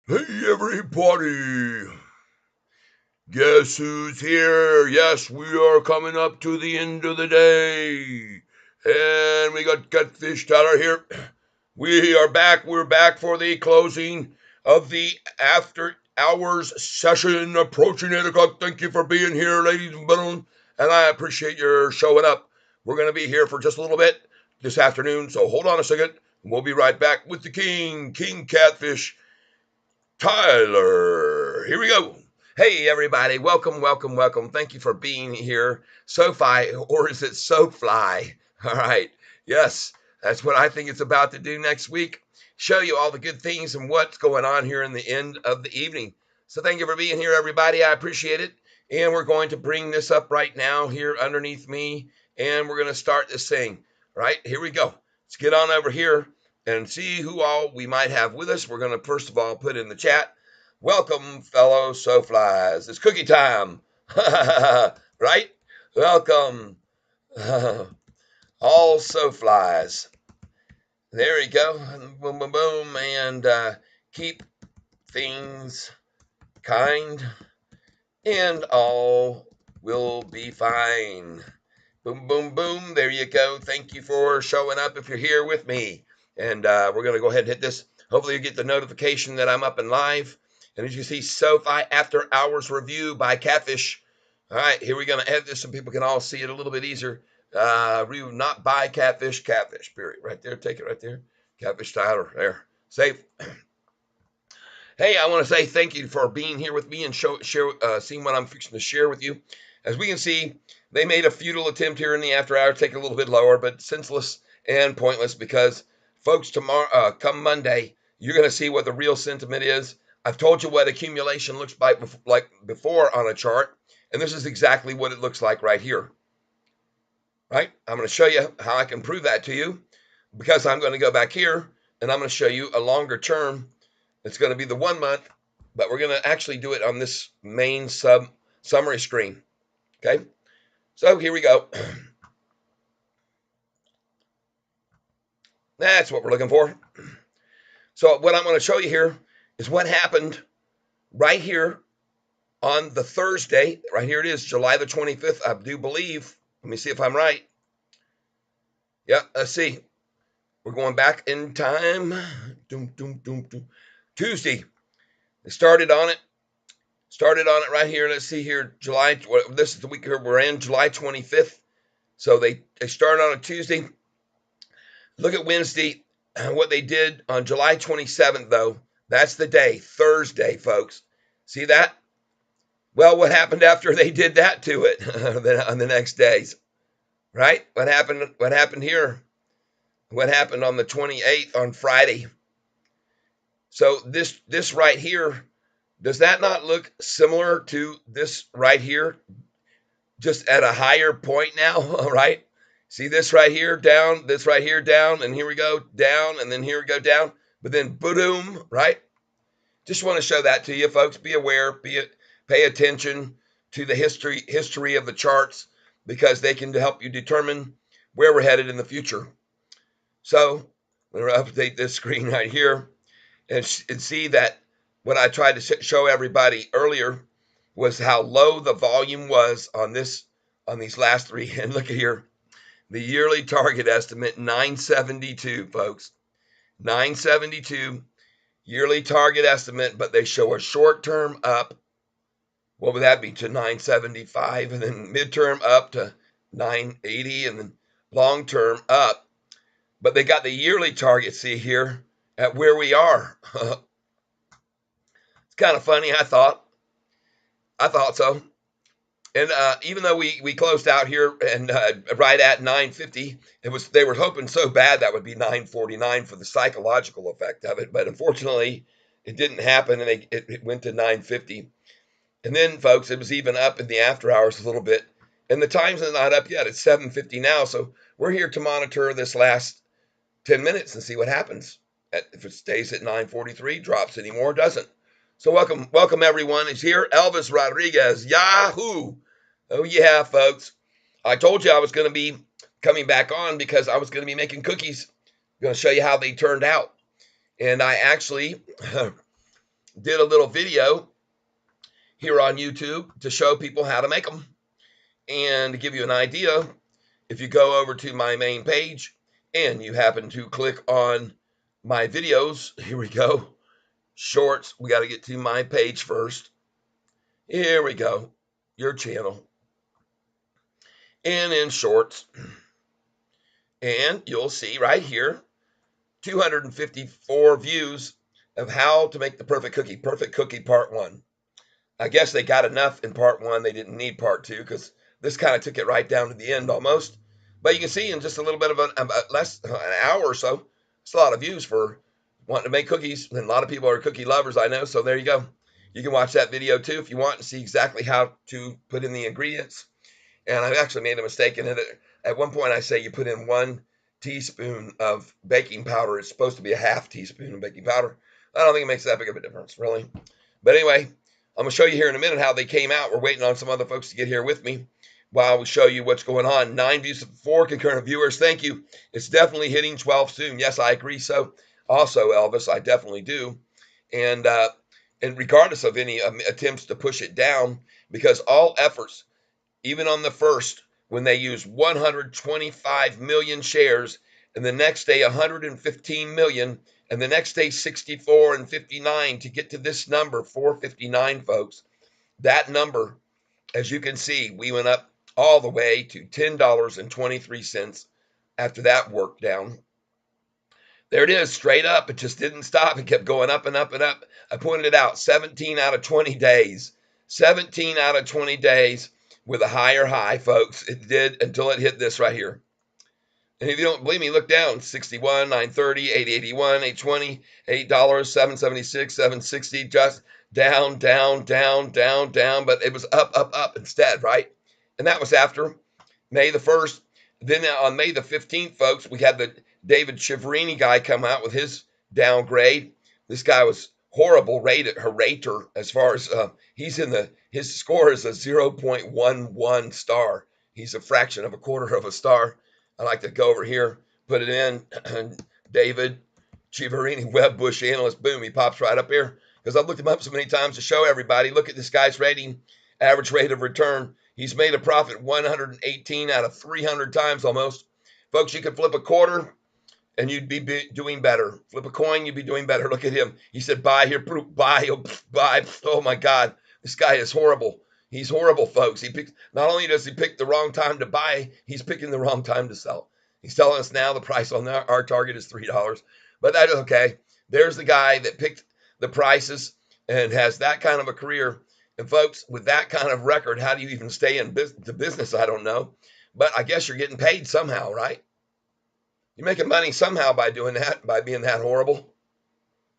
Hey everybody! Guess who's here? Yes, we are coming up to the end of the day. And we got Katfish Tyler here. We are back. We're back for the closing of the after hours session approaching 8 o'clock. Thank you for being here, ladies and gentlemen. And I appreciate your showing up. We're going to be here for just a little bit this afternoon. So hold on a second. We'll be right back with the King Catfish Tyler. Here we go. Hey, everybody. Welcome, welcome, welcome. Thank you for being here. Sofi, or is it SOFLIE? All right. Yes, that's what I think it's about to do next week. Show you all the good things and what's going on here in the end of the evening. So thank you for being here, everybody. I appreciate it. And we're going to bring this up right now here underneath me. And we're going to start this thing. All right, here we go. Let's get on over here and see who all we might have with us. We're going to first of all put in the chat, welcome, fellow SOFLIES. It's cookie time, right? Welcome, all SOFLIES. There you go. Boom, boom, boom. And keep things kind, and all will be fine. Boom, boom, boom. There you go. Thank you for showing up if you're here with me. And we're going to go ahead and hit this. Hopefully you get the notification that I'm up and live. And as you see, SOFI After Hours Review by Katfish. All right, here we're going to edit this so people can all see it a little bit easier. Review not by Katfish, Katfish, period. Right there, take it right there. Katfish Tyler, there. Save. Hey, I want to say thank you for being here with me and seeing what I'm fixing to share with you. As we can see, they made a futile attempt here in the after hour, take it a little bit lower, but senseless and pointless because, folks, tomorrow, come Monday, you're going to see what the real sentiment is. I've told you what accumulation looks like before on a chart, and this is exactly what it looks like right here. Right? I'm going to show you how I can prove that to you because I'm going to go back here and I'm going to show you a longer term. It's going to be the 1 month, but we're going to actually do it on this main summary screen. Okay, so here we go. That's what we're looking for. So what I'm going to show you here is what happened right here on the Thursday. Right here it is, July the 25th, I do believe. Let me see if I'm right. Yeah, let's see. We're going back in time. Tuesday. They started on it right here. Let's see here, July. This is the week here we're in, July 25th. So they started on a Tuesday. Look at Wednesday, what they did on July 27th, though. That's the day, Thursday, folks. See that? Well, what happened after they did that to it on the next days? Right? What happened? What happened here? What happened on the 28th on Friday? So this right here, does that not look similar to this right here? Just at a higher point now, right? See this right here down, this right here down, and here we go down, and then here we go down, but then boom, right? Just want to show that to you, folks. Be aware, pay attention to the history of the charts because they can help you determine where we're headed in the future. So I'm going to update this screen right here and see that what I tried to show everybody earlier was how low the volume was on these last three. And look at here, the yearly target estimate 972, folks. 972 yearly target estimate, but they show a short term up. What would that be, to 975, and then midterm up to 980, and then long term up. But they got the yearly target, see here, at where we are. It's kind of funny, I thought so. And even though we closed out here and right at 950, they were hoping so bad that would be 949 for the psychological effect of it, but unfortunately it didn't happen, and it went to 950. And then, folks, it was even up in the after hours a little bit, and the time's not up yet. It's 7:50 now, so we're here to monitor this last 10 minutes and see what happens. If it stays at 943, drops anymore, doesn't. So welcome everyone. Is here Elvis Rodriguez, Yahoo! Oh yeah, folks. I told you I was going to be coming back on because I was going to be making cookies. I'm going to show you how they turned out. And I actually did a little video here on YouTube to show people how to make them. And to give you an idea, if you go over to my main page and you happen to click on my videos, here we go, shorts, we got to get to my page first. Here we go, your channel. And in shorts, and you'll see right here, 254 views of how to make the perfect cookie part 1. I guess they got enough in part 1. They didn't need part 2 because this kind of took it right down to the end almost. But you can see in just a little bit of an hour or so, it's a lot of views for wanting to make cookies. And a lot of people are cookie lovers, I know. So there you go. You can watch that video too if you want and see exactly how to put in the ingredients. And I've actually made a mistake in it. At one point, I say you put in 1 teaspoon of baking powder. It's supposed to be a half teaspoon of baking powder. I don't think it makes that big of a difference, really. But anyway, I'm going to show you here in a minute how they came out. We're waiting on some other folks to get here with me while we show you what's going on. 9 views, 4 concurrent viewers. Thank you. It's definitely hitting 12 soon. Yes, I agree. So also, Elvis, I definitely do. And regardless of any attempts to push it down, because all efforts, even on the first, when they used 125 million shares, and the next day 115 million, and the next day 64 and 59 to get to this number, 459, folks. That number, as you can see, we went up all the way to $10.23 after that worked down. There it is, straight up. It just didn't stop. It kept going up and up and up. I pointed it out, 17 out of 20 days. 17 out of 20 days with a higher high, folks. It did until it hit this right here. And if you don't believe me, look down. 61, 930, 881, 820, $8, 776, 760, just down, down, down, down, down. But it was up, up, up instead, right? And that was after May the 1st. Then on May the 15th, folks, we had the David Chiaverini guy come out with his downgrade. This guy was horrible rater as far as he's in his score is a 0.11 star. He's a fraction of a quarter of a star. I like to go over here, put it in, David Chiaverini, Web Bush analyst. Boom, he pops right up here because I've looked him up so many times to show everybody. Look at this guy's rating, average rate of return. He's made a profit 118 out of 300 times almost. Folks, you could flip a quarter and you'd be doing better. Flip a coin, you'd be doing better. Look at him. He said, buy here, buy, buy. Oh my God, this guy is horrible. He's horrible, folks. Not only does he pick the wrong time to buy, he's picking the wrong time to sell. He's telling us now the price on our target is $3, but that is okay. There's the guy that picked the prices and has that kind of a career. And folks, with that kind of record, how do you even stay in the business? I don't know. But I guess you're getting paid somehow, right? You're making money somehow by doing that, by being that horrible.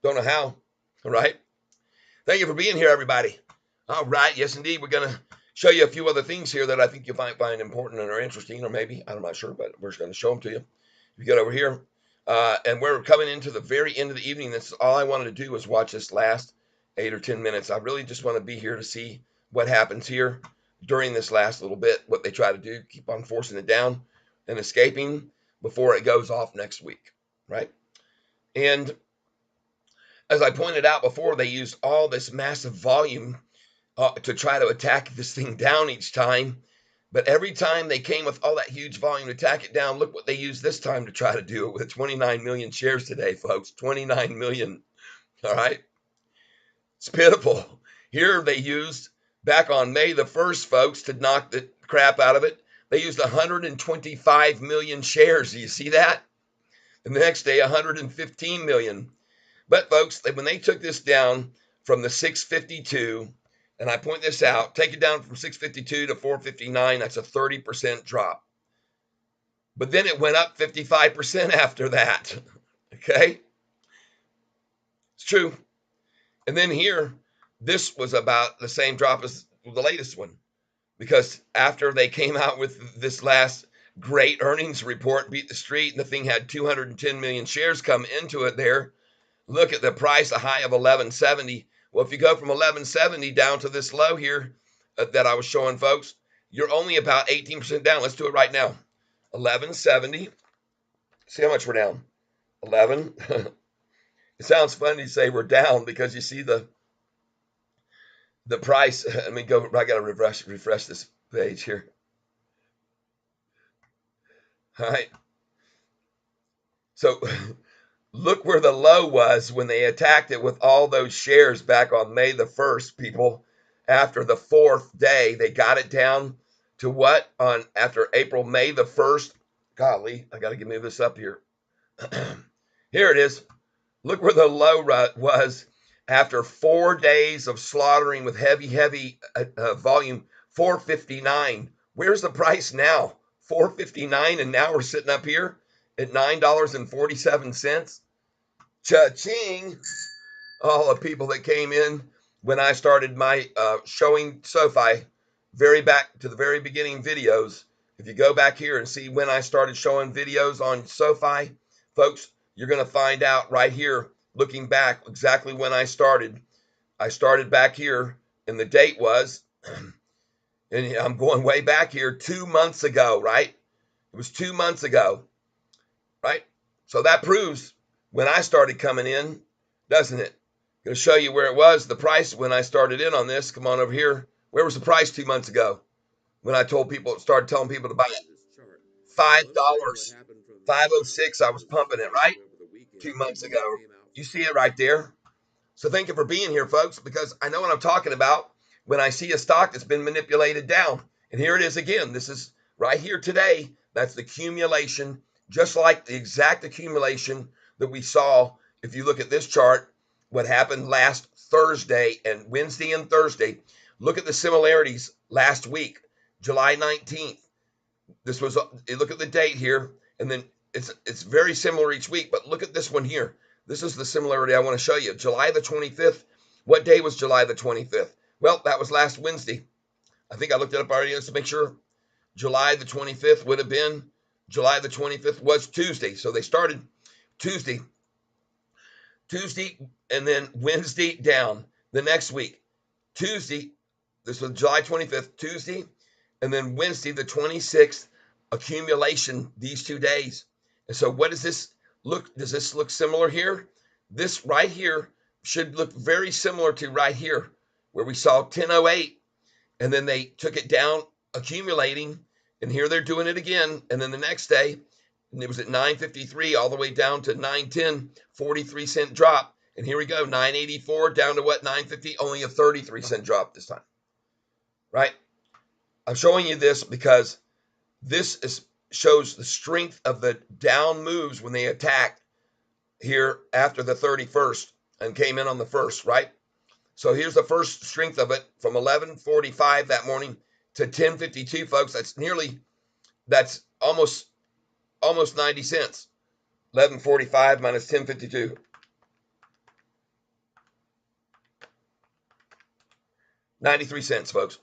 Don't know how, right? Thank you for being here, everybody. All right, yes, indeed. We're going to show you a few other things here that I think you might find important and are interesting, or maybe, I'm not sure, but we're just going to show them to you. If you get over here, and we're coming into the very end of the evening. That's all I wanted to do was watch this last 8 or 10 minutes. I really just want to be here to see what happens here during this last little bit, what they try to do, keep on forcing it down and escaping before it goes off next week, right? And as I pointed out before, they used all this massive volume to try to attack this thing down each time. But every time they came with all that huge volume to attack it down, look what they used this time to try to do it with 29 million shares today, folks. 29 million, all right? It's pitiful. Here they used, back on May the 1st, folks, to knock the crap out of it, they used 125 million shares. Do you see that? And the next day, 115 million. But, folks, when they took this down from the 652, and I point this out, take it down from 652 to 459, that's a 30% drop. But then it went up 55% after that, okay? It's true. And then here, this was about the same drop as the latest one, because after they came out with this last great earnings report, beat the street, and the thing had 210 million shares come into it there, look at the price, a high of 1170. Well, if you go from 1170 down to this low here that I was showing, folks, you're only about 18% down. Let's do it right now. 1170. See how much we're down? 11. It sounds funny to say we're down because you see the the price, let me go, I got to refresh this page here. All right. So look where the low was when they attacked it with all those shares back on May the 1st, people. After the 4th day, they got it down to what on after May the 1st. Golly, I got to move this up here. Here it is. Look where the low was after 4 days of slaughtering with heavy volume, 459. Where's the price now? 459, and now we're sitting up here at $9.47. Cha-ching! All the people that came in when I started my showing SOFI, back to the very beginning videos. If you go back here and see when I started showing videos on SOFI, folks, you're going to find out right here, looking back exactly when I started. I started back here, and the date was, and I'm going way back here, 2 months ago, right? It was 2 months ago, right? So that proves when I started coming in, doesn't it? Going to show you where it was, the price when I started in on this. Come on over here. Where was the price 2 months ago when I started telling people to buy it? $5, 506. I was pumping it, right? 2 months ago. You see it right there. So thank you for being here, folks, because I know what I'm talking about when I see a stock that's been manipulated down. And here it is again. This is right here today. That's the accumulation, just like the exact accumulation that we saw. If you look at this chart, what happened last Thursday and Wednesday and Thursday, look at the similarities last week, July 19th. This was, look at the date here, and then it's very similar each week, but look at this one here. This is the similarity I want to show you. July the 25th. What day was July the 25th? Well, that was last Wednesday. I think I looked it up already just to make sure. July the 25th would have been, July the 25th was Tuesday. So they started Tuesday, and then Wednesday down the next week. Tuesday, this was July 25th, Tuesday, and then Wednesday the 26th, accumulation these 2 days. And so what does this look? Does this look similar here? This right here should look very similar to right here where we saw 1008, and then they took it down, accumulating, and here they're doing it again. And then the next day, and it was at 953 all the way down to 910, 43-cent drop. And here we go, 984 down to what, 950, only a 33-cent drop this time, right? I'm showing you this because this shows the strength of the down moves when they attacked here after the 31st and came in on the 1st, right? So here's the first strength of it from 11:45 that morning to 10:52, folks. That's almost 90 cents. 11:45 minus 10:52. 93 cents, folks.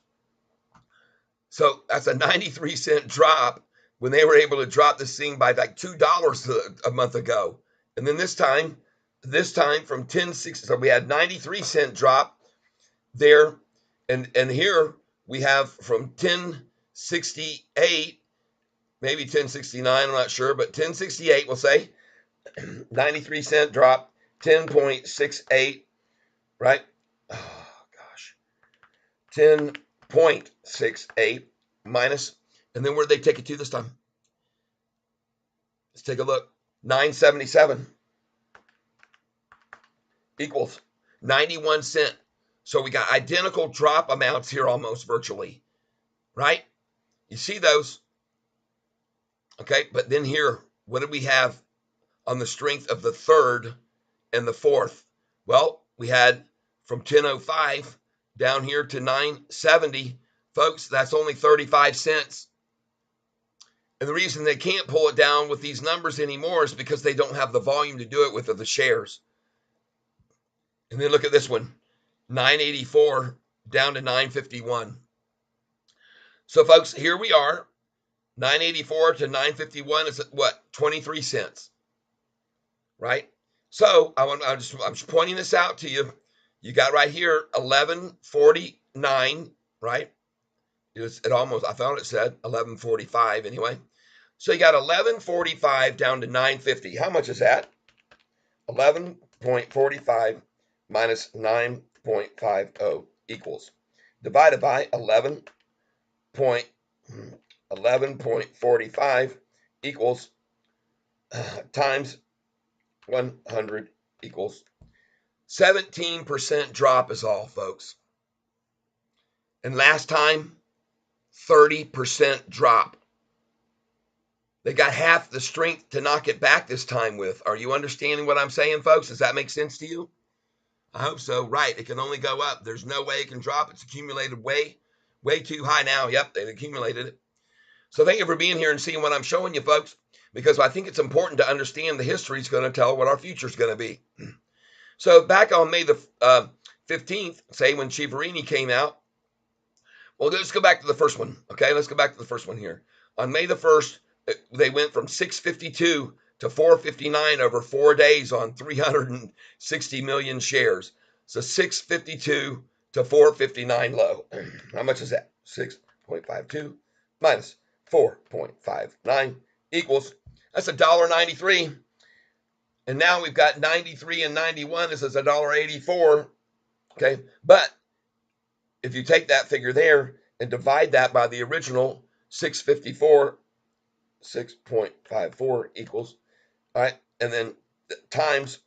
So that's a 93-cent drop when they were able to drop this thing by like $2 a month ago. And then this time from 10.60, so we had 93-cent drop there. And here we have from 10.68, maybe 10.69, I'm not sure, but 10.68, we'll say, 93-cent drop, 10.68, right? Oh, gosh. 10.68 minus, and then where'd they take it to this time? Let's take a look. 977 equals 91 cent. So we got identical drop amounts here almost virtually, right? You see those? Okay, but then here, what did we have on the strength of the 3rd and the 4th? Well, we had from 10.05 down here to 9.70. Folks, that's only 35 cents. And the reason they can't pull it down with these numbers anymore is because they don't have the volume to do it with the shares. And then look at this one, 984 down to 951. So, folks, here we are. 984 to 951 is what? 23 cents, right? So I'm just pointing this out to you. You got right here 1149, right? It almost, I thought it said 1145 anyway. So you got 1145 down to 950. How much is that? 11.45 minus 9.50. equals divided by 11.45 equals times 100 equals 17% drop is all, folks. And last time, 30% drop. They got half the strength to knock it back this time with. Are you understanding what I'm saying, folks? Does that make sense to you? I hope so. Right. It can only go up. There's no way it can drop. It's accumulated way too high now. Yep, they've accumulated it. So thank you for being here and seeing what I'm showing you, folks, because I think it's important to understand the history is going to tell what our future is going to be. So back on May the 15th, say when Chiaverini came out, well, let's go back to the first one. Okay, let's go back to the first one here. On May the 1st, they went from 652 to 459 over 4 days on 360 million shares. So 652 to 459 low. How much is that? 6.52 minus 4.59 equals, that's $1.93. And now we've got 93 and 91. This is $1.84. Okay, but if you take that figure there and divide that by the original 654, 6.54 equals, all right, and then times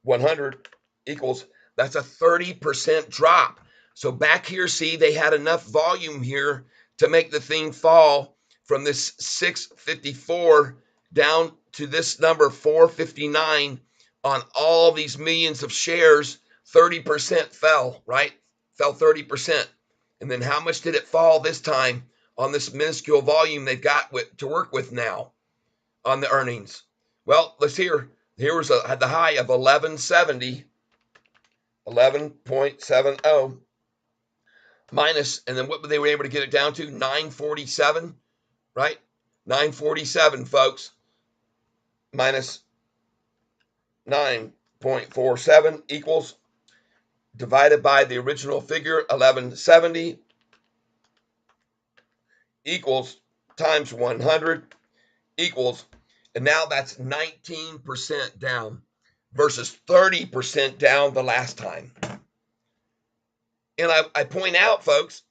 100 equals, that's a 30% drop. So back here, see, they had enough volume here to make the thing fall from this 654 down to this number 459 on all these millions of shares. 30% fell, right? Fell 30%. And then how much did it fall this time on this minuscule volume they've got to work with now on the earnings? Well, let's hear. Here was the high of 1170, 11.70 minus, and then what they were able to get it down to? 947, right? 947, folks, minus 9.47 equals, divided by the original figure, 1170, equals times 100 equals, and now that's 19% down versus 30% down the last time. And I point out, folks,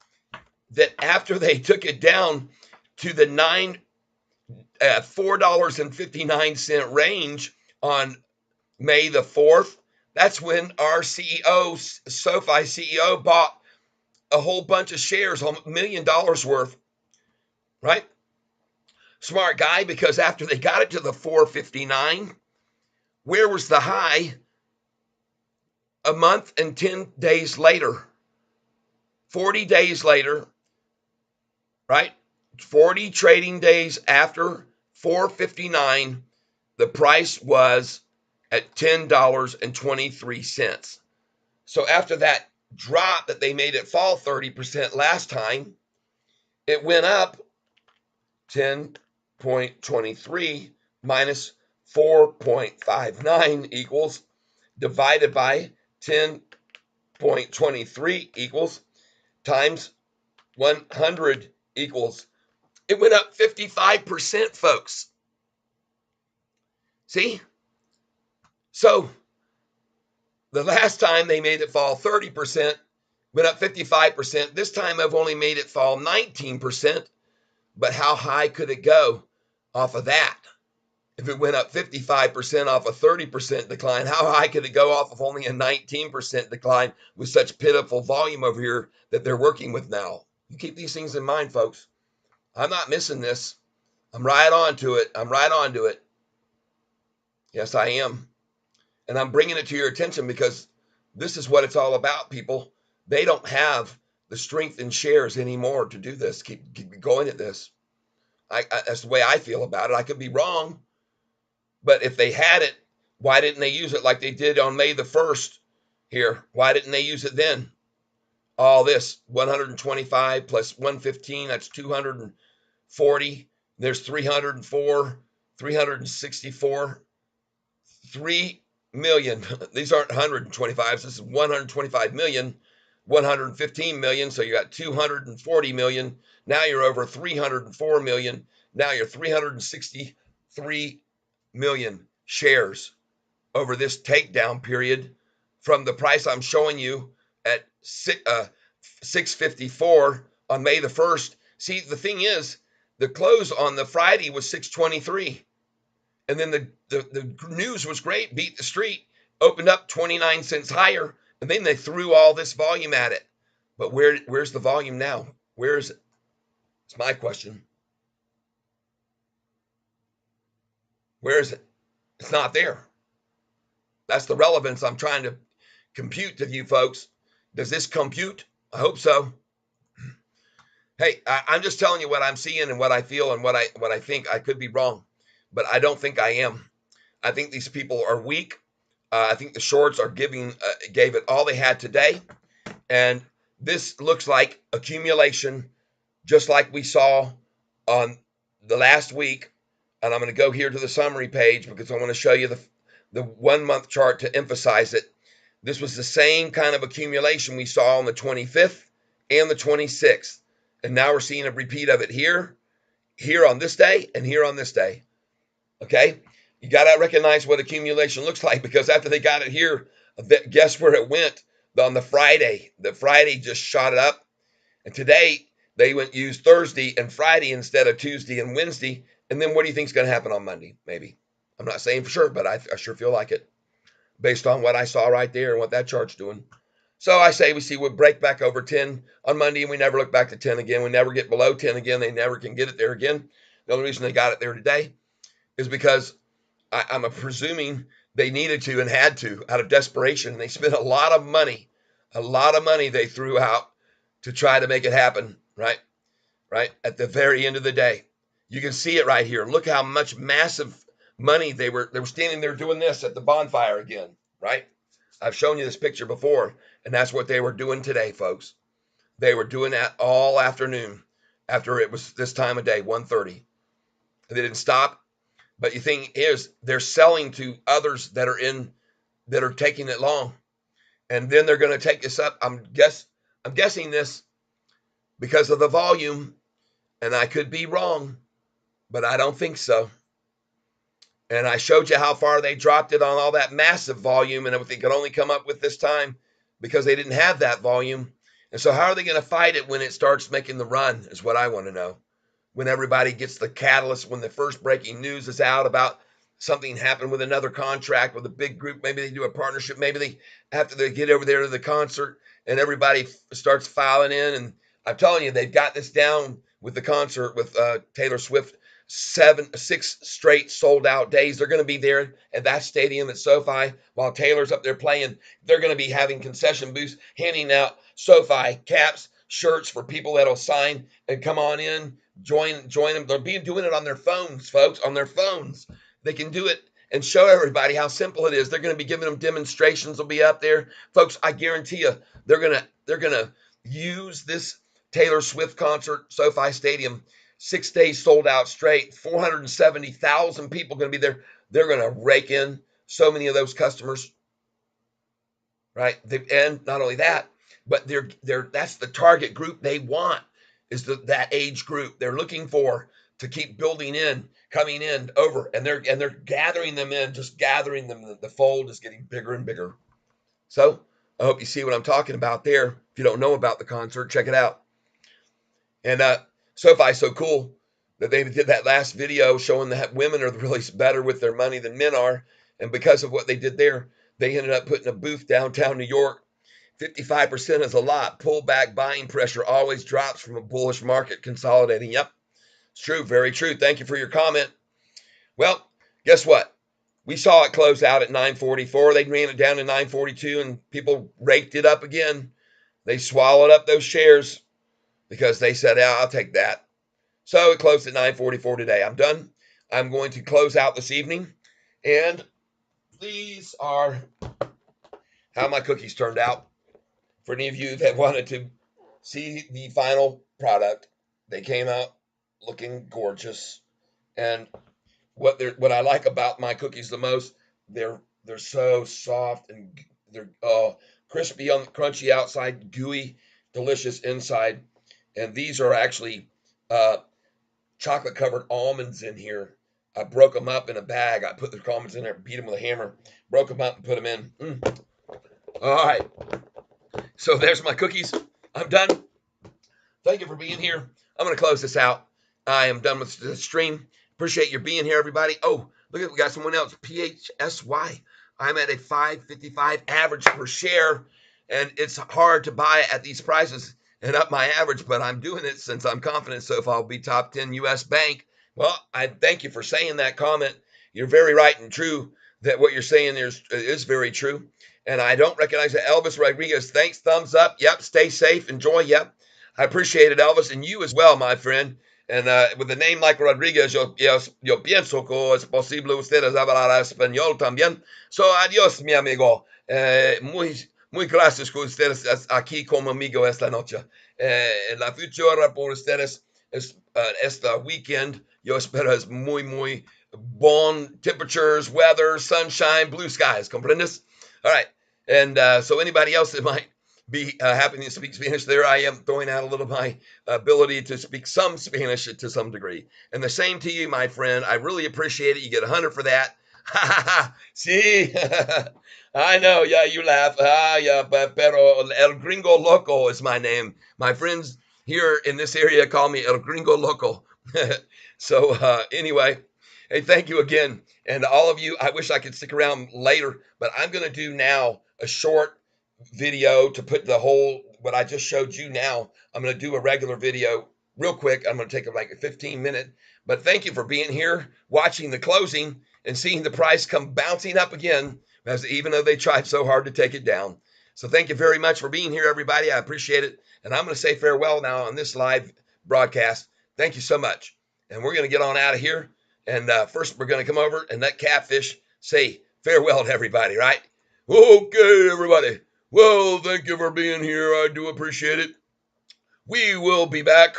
that after they took it down to the $4.59 range on May the 4th, that's when our CEO, SOFI CEO, bought a whole bunch of shares, $1 million worth, right? Smart guy, because after they got it to the 459, where was the high? A month and 10 days later, 40 days later, right? 40 trading days after 459, the price was at $10.23. So after that drop that they made it fall 30% last time, it went up 10.23 minus 4.59 equals, divided by 10.23 equals, times 100 equals. It went up 55%, folks. See? So the last time they made it fall 30%, went up 55%. This time I've only made it fall 19%. But how high could it go off of that? If it went up 55% off a 30% decline, how high could it go off of only a 19% decline with such pitiful volume over here that they're working with now? You keep these things in mind, folks. I'm not missing this. I'm right on to it. I'm right on to it. Yes, I am. And I'm bringing it to your attention because this is what it's all about, people. They don't have the strength in shares anymore to do this. Keep going at this. That's the way I feel about it. I could be wrong. But if they had it, why didn't they use it like they did on May the 1st here? Why didn't they use it then? All this, 125 plus 115, that's 240. There's 304, 364, 3 million. These aren't 125s. This is 125 million, 115 million. So you got 240 million. Now you're over 304 million. Now you're 363 million shares over this takedown period from the price I'm showing you at 654 on May the 1st. See, the thing is, the close on the Friday was 623. And then the news was great, beat the street, opened up 29 cents higher, and then they threw all this volume at it. But where's the volume now? Where is it? It's my question. Where is it? It's not there. That's the relevance I'm trying to compute to you folks. Does this compute? I hope so. Hey, I'm just telling you what I'm seeing and what I feel and what I think. I could be wrong, but I don't think I am. I think these people are weak. I think the shorts are gave it all they had today, and this looks like accumulation, just like we saw on the last week. And I'm going to go here to the summary page because I want to show you the 1 month chart to emphasize it. This was the same kind of accumulation we saw on the 25th and the 26th. And now we're seeing a repeat of it here on this day, and here on this day. Okay? You got to recognize what accumulation looks like, because after they got it here, guess where it went? On the Friday. The Friday just shot it up. And today, they used Thursday and Friday instead of Tuesday and Wednesday. And then what do you think is going to happen on Monday? Maybe. I'm not saying for sure, but I sure feel like it, based on what I saw right there and what that chart's doing. So I say we break back over 10 on Monday, and we never look back to 10 again. We never get below 10 again. They never can get it there again. The only reason they got it there today is because I'm presuming they needed to and had to out of desperation. They spent a lot of money they threw out to try to make it happen, right? Right? At the very end of the day. You can see it right here. Look how much massive money they were standing there doing this at the bonfire again, right? I've shown you this picture before, and that's what they were doing today, folks. They were doing that all afternoon after it was this time of day, 1:30. They didn't stop. But the thing is, they're selling to others that are taking it long. And then they're going to take this up. I'm guessing this because of the volume, and I could be wrong, but I don't think so. And I showed you how far they dropped it on all that massive volume, and they could only come up with this time because they didn't have that volume. And so how are they going to fight it when it starts making the run is what I want to know. When everybody gets the catalyst, when the first breaking news is out about something happened with another contract with a big group, maybe they do a partnership, maybe after they get over there to the concert and everybody starts filing in. And I'm telling you, they've got this down with the concert with Taylor Swift. 6 straight sold out days. They're going to be there at that stadium at SoFi while Taylor's up there playing. They're going to be having concession booths, handing out SoFi caps, shirts for people that'll sign and come on in, join them. They'll be doing it on their phones, folks, on their phones. They can do it and show everybody how simple it is. They're going to be giving them demonstrations. Will be up there, folks. I guarantee you, they're gonna use this Taylor Swift concert, SoFi Stadium. 6 days sold out straight, 470,000 people going to be there. They're going to rake in so many of those customers, right? And not only that, but that's the target group they want, is that age group they're looking for to keep building in, coming in over, and they're gathering them in, just gathering them. The fold is getting bigger and bigger. So I hope you see what I'm talking about there. If you don't know about the concert, check it out. And SoFi's so cool that they did that last video showing that women are really better with their money than men are. And because of what they did there, they ended up putting a booth downtown New York. 55% is a lot. Pullback buying pressure always drops from a bullish market consolidating. Yep, it's true. Very true. Thank you for your comment. Well, guess what? We saw it close out at 944. They ran it down to 942, and people raked it up again. They swallowed up those shares because they said, yeah, I'll take that. So it closed at 944 today. I'm done. I'm going to close out this evening. And these are how my cookies turned out. For any of you that wanted to see the final product, they came out looking gorgeous. And what I like about my cookies the most, they're so soft and they're crispy on the crunchy outside, gooey, delicious inside. And these are actually chocolate covered almonds in here. I broke them up in a bag. I put the almonds in there, beat them with a hammer, broke them up and put them in. All right. So there's my cookies. I'm done. Thank you for being here. I'm going to close this out. I am done with the stream. Appreciate your being here, everybody. Oh, look at we got someone else. PHSY. I'm at a 555 average per share, and it's hard to buy at these prices and up my average, but I'm doing it since I'm confident so if I'll be top 10 U.S. bank. Well, I thank you for saying that comment. You're very right and true that what you're saying is very true. And I don't recognize it. Elvis Rodriguez, thanks, thumbs up. Yep, stay safe, enjoy. Yep, I appreciate it, Elvis, and you as well, my friend. And with a name like Rodriguez, yo pienso que es posible ustedes hablar español también. So, adiós, mi amigo. Muy gracias con ustedes aquí como amigo esta noche. La futura por ustedes es esta weekend. Yo espero es muy bon temperatures, weather, sunshine, blue skies. ¿Comprendes? All right. And so anybody else that might be happening to speak Spanish, there I am throwing out a little of my ability to speak some Spanish to some degree. And the same to you, my friend. I really appreciate it. You get 100 for that. See, I know. Yeah, you laugh. Yeah, pero El Gringo Loco is my name. My friends here in this area call me El Gringo Loco. So anyway, hey, thank you again. And all of you, I wish I could stick around later, but I'm going to do now a short video to put the whole what I just showed you now. I'm going to do a regular video real quick. I'm going to take like a 15-minute. But thank you for being here, watching the closing, and seeing the price come bouncing up again, as even though they tried so hard to take it down. So thank you very much for being here, everybody. I appreciate it. And I'm going to say farewell now on this live broadcast. Thank you so much. And we're going to get on out of here. And first, we're going to come over and let Katfish say farewell to everybody, right? Okay, everybody. Well, thank you for being here. I do appreciate it. We will be back.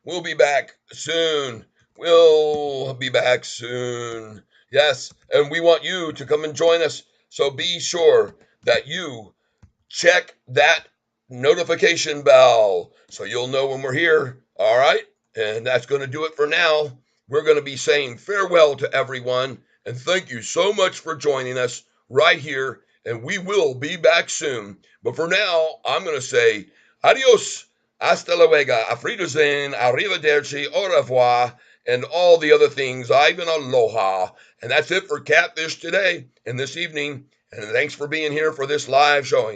We'll be back soon. We'll be back soon. Yes, and we want you to come and join us. So be sure that you check that notification bell so you'll know when we're here. All right? And that's going to do it for now. We're going to be saying farewell to everyone. And thank you so much for joining us right here. And we will be back soon. But for now, I'm going to say adios, hasta luego, auf Wiedersehen, arrivederci, au revoir, and all the other things, even aloha. And that's it for Katfish today and this evening. And thanks for being here for this live showing.